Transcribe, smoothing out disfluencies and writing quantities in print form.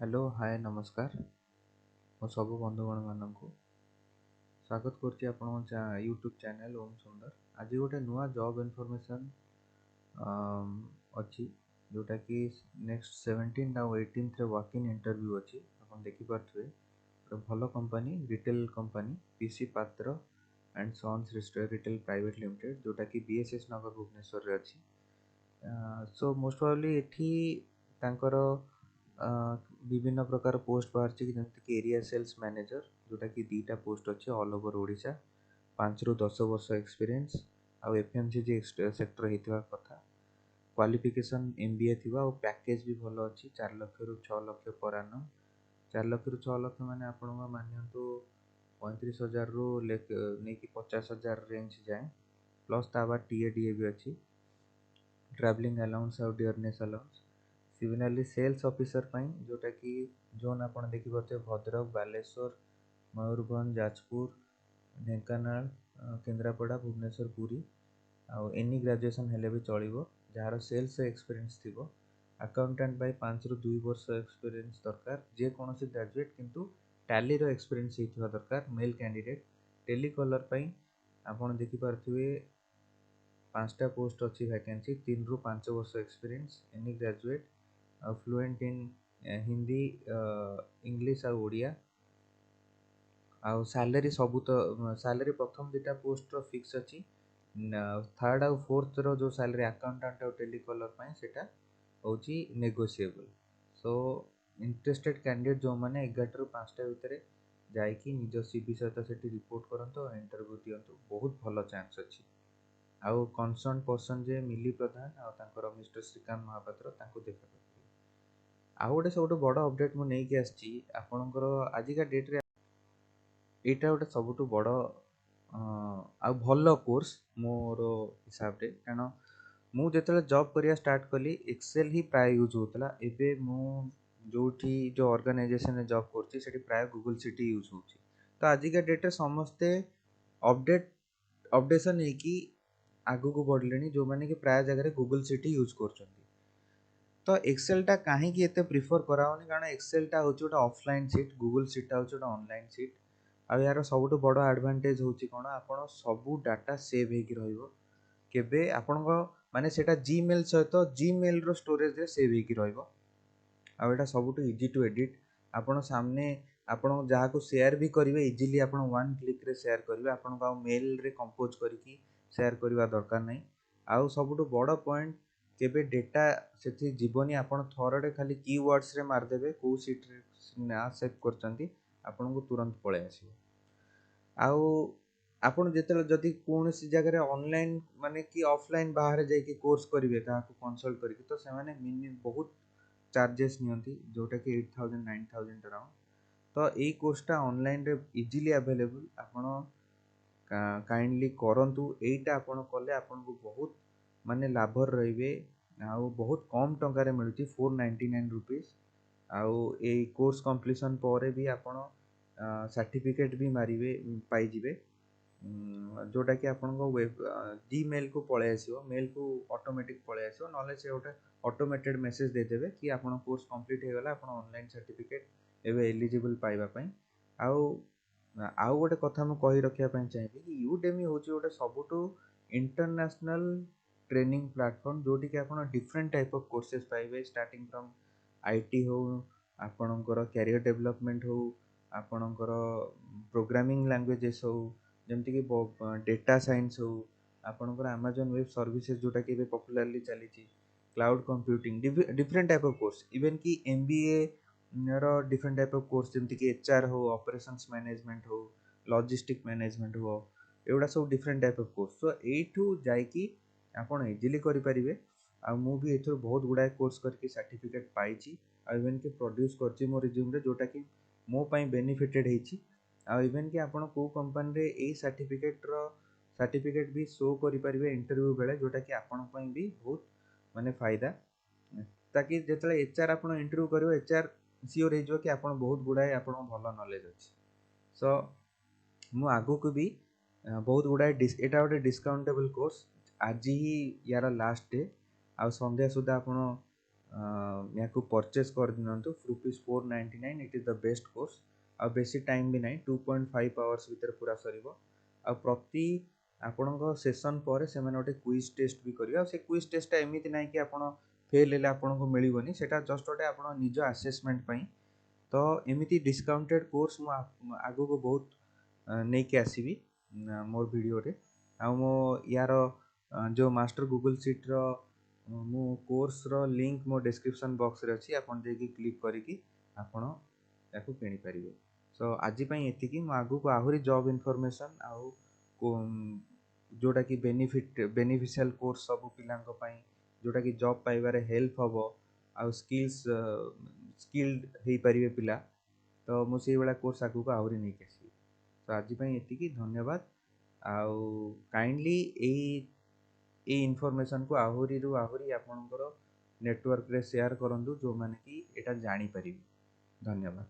Hello hi नमस्कार मो सब बंधुगण मानक स्वागत करुच्ची आपण यूट्यूब चैनल ओम सुंदर। आज गोटे नुआ जॉब इनफॉरमेशन अच्छी जोटा कि नेक्स्ट 17 आउ 18 रे वर्क इन इंटरव्यू अच्छी आपण देखि पार्थे भल company retail company PC Patra and sons retail private limited जोटा कि बीएसएस नगर भुवनेश्वर रे अच्छी। सो मोस्ट प्रोबेबली एठी तांकर विभिन्न प्रकार पोस्ट बाहर जमीक एरिया सेल्स मैनेजर जोटा कि दीटा पोस्ट अच्छे ऑल ओवर ओडिशा 5 ରୁ 10 वर्ष एक्सपीरियंस आउ एफएमसीजी सेक्टर होता कथा क्वालिफिकेशन एमबीए थी और पैकेज भी भल अच्छी 4 लाख रु 6 लाख पर annum 4 लाख रु 6 लाख माने आपण मानतु 35,000 रु लेकिन 50,000 रेंज जाए प्लस ता बाद टीए डीए भी अच्छी ट्रैवलिंग अलाउंस और dearness allowance. Similarly sales officer जोटा कि जोन आपन देखि पाते भद्रक बालेश्वर मयूरभंज जाजपुर ढेंकानाल केन्द्रापड़ा भुवनेश्वर पुरी आउ एनी ग्रेजुएशन हेले भी चलिबो जार सेल्स एक्सपीरियंस थिबो। अकाउंटेंट बाय 5 ରୁ 2 वर्ष एक्सपीरियंस दरकार जे कोनोसी ग्रेजुएट किंतु टैली रो एक्सपीरियंस हिथिबा दरकार मेल कैंडिडेट। टेलीकॉलर आपन देखि पारथिबे 5टा पोस्ट अच्छी वैकेंसी 3 ରୁ 5 वर्ष experience any graduate fluent in Hindi English और ओडिया आउ सैलरी सबू तो सैलरी प्रथम दुटा पोस्ट फिक्स अच्छी थर्ड आउ फोर्थ रो जो सैलरी अकाउंटेंट और टेलीकॉलर सेटा होची नेगोशिएबल। सो इंटरेस्टेड कैंडिडेट जो माने 11 ରୁ 5टा भितर जाइकी निज सीवी सहित सेठी रिपोर्ट करंतो इंटरव्यू दियंतो बहुत भलो चांस अच्छी। आउ कंसर्न पर्सन जे मिली प्रधान आ तांकर मिस्टर श्रीकांत महापात्र तांको देखा करथि। आ गोटे सब बड़ अपडेट मु नेकी आछि आपनकर आजिका डेट रे एटा गोटे सबुठु बड़ आ भलो कोर्स मोर हिसाब रे कारण मु जेतले जॉब करिया स्टार्ट कली एक्सेल ही प्राय यूज होतला एबे मु जोठी जो ऑर्गेनाइजेशन रे जॉब करछि सेठी प्राय गूगल सिटी यूज होछि। तो आजिका डेट रे समस्ते अपडेशन है कि आगु को बढ़ले जो माने कि प्राय जगह गूगल सिटी यूज करछन्ती। तो एक्सेल टा कहीं एते प्रिफर कराओनी कारण एक्सेल टा होची ओटा ऑफलाइन सीट गूगल सीट टा होची ओटा ऑनलाइन सीट। आ यार सबुठु बड़ एडवांटेज होची कोन आपण सबु डाटा सेव हेकी रहइबो केबे आपण माने सेटा जीमेल सहित जीमेल रो स्टोरेज रे save हेकी रहइबो। Uh Etah सबुठु easy to edit आपण सामने आपण जहा को शेयर भी करिवे इजीली आपण वन क्लिक रे शेयर करिवे आपण को मेल रे कंपोज करके शेयर करबा दरकार नै। आउ सबुठु बड़ पॉइंट केबे डेटा सेठी जीवनी आपण थोरडे खाली कीवर्ड्स रे मार देबे को सीट रे ना सेव करचंती आपण को तुरंत पळे आसीबो। आउ आपण जेतले जदी कोनोसी जगह रे ऑनलाइन माने कि ऑफलाइन बाहर जाई कि कोर्स करिवे ता को कंसल्ट करिके तो से माने मिनिमम बहुत चार्जेस नियंती जोटा कि 8,000 9,000 अराउंड। तो एई कोर्सटा ऑनलाइन रे इजीली अवेलेबल आपण काइंडली करंतु एईटा आपण कले आपण को बहुत माने लाभर रहिबे आउ बहुत कम टंका रे मिलुची 499 रुपीस। आउ ए कोर्स कंप्लीशन परे भी आपण सर्टिफिकेट भी मारिवे पाई जिवे जोटा कि आपण को वेब जीमेल को पळे आसीबो मेल को ऑटोमेटिक पळे आसीबो नले से ओटा ऑटोमेटेड मैसेज दे देबे कि आपण कोर्स कंप्लीट हे गला आपण ऑनलाइन सर्टिफिकेट एबे एलिजिबल पाइबा पई। आउ गोटे कथा मु कहि रखिया पई चाहिबी कि यूडेमी होची गोटे सबुटू इंटरनेशनल ट्रेनिंग प्लेटफॉर्म जोटी कि आपण डिफरेंट टाइप ऑफ कोर्सेस पाइबे स्टार्टिंग फ्रॉम आईटी हो आपणकर कैरियर डेवलपमेंट हो आपणकर प्रोग्रामिंग लैंग्वेजेस हो जेमति कि डेटा साइंस हो आपणकर अमेजन वेब सर्विसेज जोटा कि बे पॉपुलरली चली cloud computing different type of course even कि एमबीए रो डिफरेंट टाइप ऑफ कोर्स जेमति कि एचआर हो ऑपरेशंस मैनेजमेंट हो लॉजिस्टिक मैनेजमेंट हो एउडा सब different type of course. So एठू जाई कि आपण इजीली करि परिबे। आ मु भी एथरो बहुत गुडा कोर्स करके सर्टिफिकेट पाइची आ इवन कि प्रोड्यूस करची मो रिज्यूम रे जोटा कि मो पई बेनिफिटेड हेची। आ इवन कि आपण को कंपनी रे ए सर्टिफिकेट भी शो करि परिबे इंटरव्यू बेले जोटा कि आपण पई भी बहुत माने फायदा ताकि जेतले एचआर आपण इंटरव्यू करिवो एचआर सियोर हे जो कि आपण बहुत गुडा आपण भलो नॉलेज अछि। सो मु आगो को भी बहुत गुडा एटा गोटे डिस्काउंटेबल कोर्स आज ही यार लास्ट डे आ संध्या सुधा आपण या परचेज कर दिनंतु ₹499 it is the best course आ बेसी टाइम भी नहीं 2.5 आवर्स भीतर पूरा सर आ प्रति आपण सेसन पर से गोटे क्विज टेस्ट भी करेंगे से क्विज टेस्ट एमती ना कि आप फेल हेल्ले आपको मिलनी से जस्ट गोटे आप निज आसेसमेंट तो एमती डिस्काउंटेड कोर्स मु आगु को बहुत नहीं कि आसबि मोर वीडियो रे आ मो यार जो मास्टर गूगल सीट रो मो कोर्स रो लिंक मो डिस्क्रिप्शन बॉक्स रे अछि आपन देखि क्लिक करिकि आपन याकू किनि परिबे। सो आज पई एतिकी मो आगु को आहुरी जॉब इन्फॉर्मेशन आउ जोटा कि बेनिफिशियल कोर्स सब पिलांक पई जोटा कि जॉब पाइबारे हेल्प हबो आ स्किल्ड हेई परिबे पिला तो मु सेई वाला कोर्स आगु को आहुरी नहीं आसी। तो आज पई एतिकी धन्यवाद आउ काइंडली ए इनफॉरमेशन को आहुरी रु आहुरी आपनकर नेटवर्क रे शेयर करंतु जो माने कि एटा जानि परिबे। धन्यवाद।